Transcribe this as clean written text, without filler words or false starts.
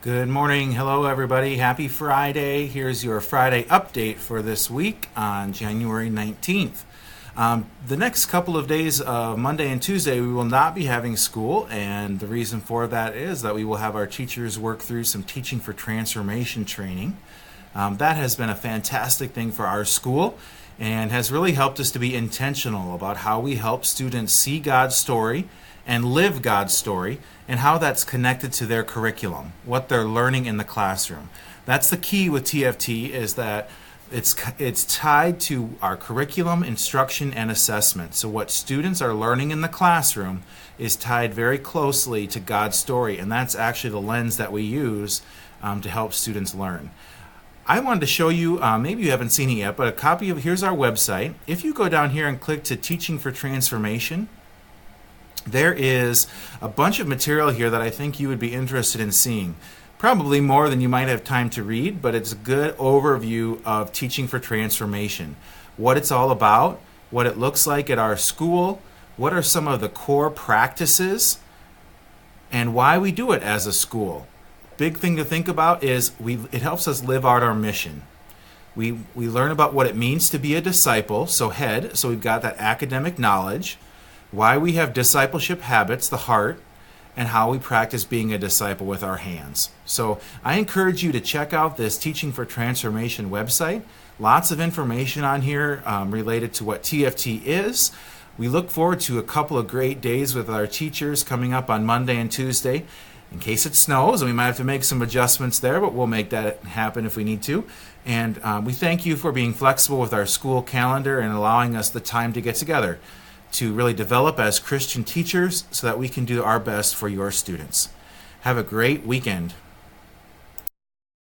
Good morning. Hello, everybody. Happy Friday. Here's your Friday update for this week on January 19th. The next couple of days, Monday and Tuesday, we will not be having school, and the reason for that is that we will have our teachers work through some Teaching for Transformation training. That has been a fantastic thing for our school and has really helped us to be intentional about how we help students see God's story and live God's story and how that's connected to their curriculum, what they're learning in the classroom. That's the key with TFT, is that it's tied to our curriculum, instruction, and assessment. So what students are learning in the classroom is tied very closely to God's story, and that's actually the lens that we use to help students learn. I wanted to show you, maybe you haven't seen it yet, but a copy of, here's our website. If you go down here and click to Teaching for Transformation, there is a bunch of material here that I think you would be interested in seeing. Probably more than you might have time to read, but it's a good overview of Teaching for Transformation. What it's all about, what it looks like at our school, what are some of the core practices, and why we do it as a school. Big thing to think about is it helps us live out our mission. We learn about what it means to be a disciple, so we've got that academic knowledge, why we have discipleship habits, the heart, and how we practice being a disciple with our hands. So I encourage you to check out this Teaching for Transformation website. Lots of information on here related to what TFT is. We look forward to a couple of great days with our teachers coming up on Monday and Tuesday. In case it snows, and we might have to make some adjustments there, but we'll make that happen if we need to. And we thank you for being flexible with our school calendar and allowing us the time to get together to really develop as Christian teachers so that we can do our best for your students. Have a great weekend.